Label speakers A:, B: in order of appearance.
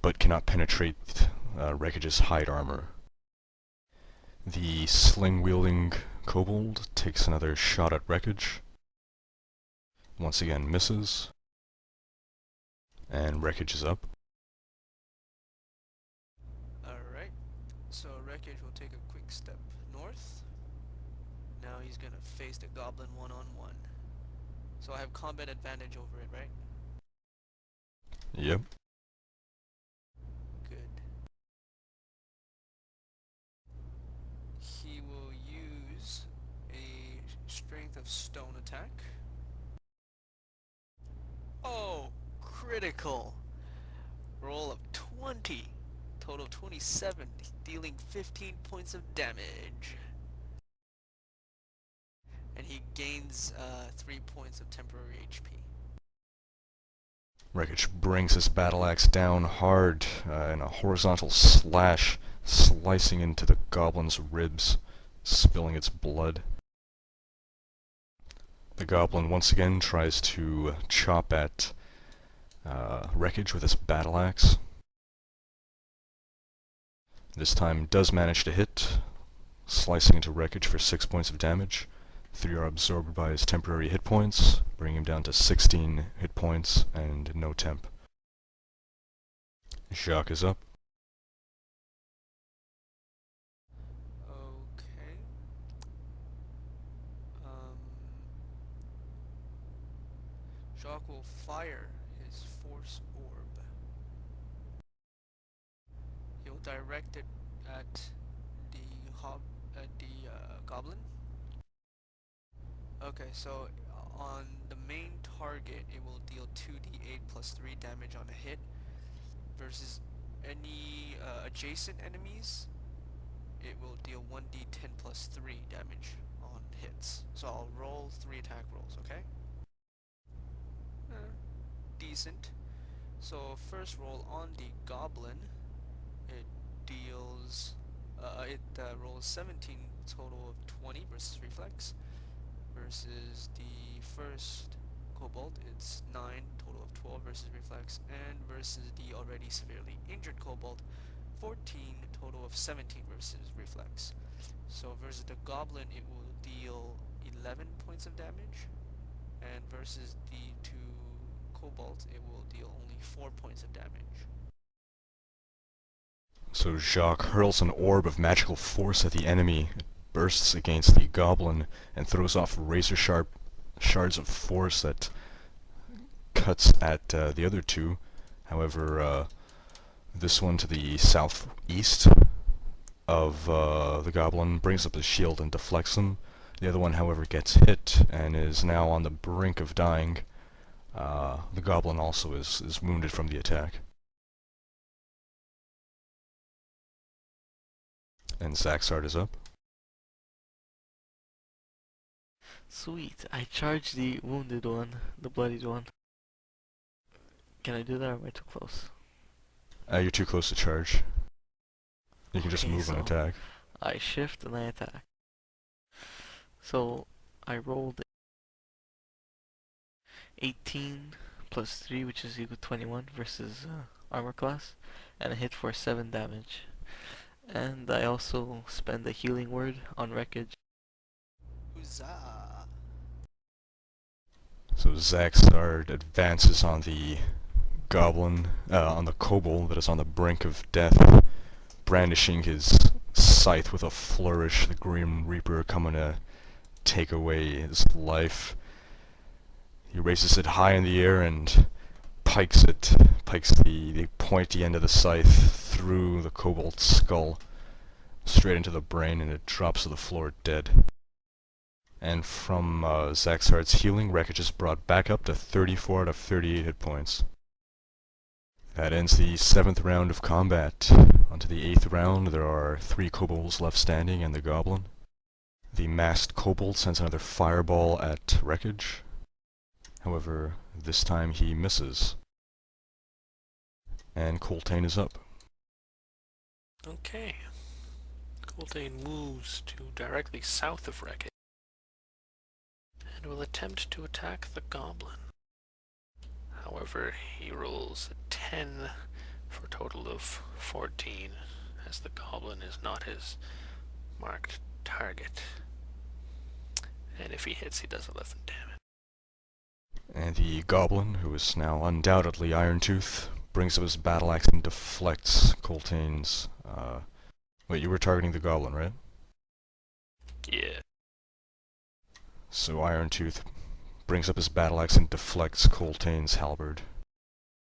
A: but cannot penetrate Rekoj's hide armor. The sling-wielding kobold takes another shot at Rekoj. Once again misses. And Rekoj is up.
B: Alright, so Rekoj will take a quick step north. Now he's gonna face the goblin one-on-one. So I have combat advantage over it, right?
A: Yep.
B: Good. He will use a strength of stone attack. Oh, critical! Roll of 20. Total 27, dealing 15 points of damage. And he gains 3 points of temporary HP.
A: Rekoj brings his battle axe down hard in a horizontal slash, slicing into the goblin's ribs, spilling its blood. The goblin once again tries to chop at Rekoj with his battle axe. This time does manage to hit, slicing into Rekoj for 6 points of damage. 3 are absorbed by his temporary hit points, bringing him down to 16 hit points and no temp. Jacques is up.
B: Okay. Jacques will fire his Force Orb. He'll direct it at the goblin. Okay, so on the main target, it will deal 2d8 plus 3 damage on a hit, versus any adjacent enemies, it will deal 1d10 plus 3 damage on hits. So I'll roll 3 attack rolls, okay? Decent. So first roll on the goblin, it deals, rolls 17 total of 20 versus reflex. Versus the first kobold, it's 9 total of 12 versus reflex, and versus the already severely injured kobold, 14 total of 17 versus reflex. So versus the goblin, it will deal 11 points of damage, and versus the 2 kobolds, it will deal only 4 points of damage.
A: So Jacques hurls an orb of magical force at the enemy, bursts against the goblin, and throws off razor-sharp shards of force that cuts at the other two. However, this one to the southeast of the goblin brings up his shield and deflects him. The other one, however, gets hit and is now on the brink of dying. The goblin also is wounded from the attack. And Zacsarrd is up.
C: Sweet, I charge the wounded one, the bloodied one. Can I do that or am I too close?
A: You're too close to charge. You can just
C: Okay,
A: move and
C: so
A: attack.
C: I shift and I attack. So I rolled 18 plus 3, which is equal to 21 versus armor class, and I hit for 7 damage. And I also spend a healing word on Rekoj.
B: Huzzah!
A: So Zacsarrd advances on the goblin, on the kobold that is on the brink of death, brandishing his scythe with a flourish, the Grim Reaper coming to take away his life. He raises it high in the air and pikes the pointy end of the scythe through the kobold's skull, straight into the brain, and it drops to the floor dead. And from Zacsarrd's healing, Rekoj is brought back up to 34 out of 38 hit points. That ends the 7th round of combat. Onto the 8th round, there are 3 kobolds left standing and the goblin. The masked kobold sends another fireball at Rekoj. However, this time he misses. And Coltane is up.
D: Okay. Coltane moves to directly south of Rekoj and will attempt to attack the goblin. However, he rolls a 10 for a total of 14, as the goblin is not his marked target. And if he hits, he does 11 damage.
A: And the goblin, who is now undoubtedly Irontooth, brings up his battle axe and deflects Coltane's, wait, you were targeting the goblin, right?
D: Yeah.
A: So Irontooth brings up his battle axe and deflects Coltane's halberd.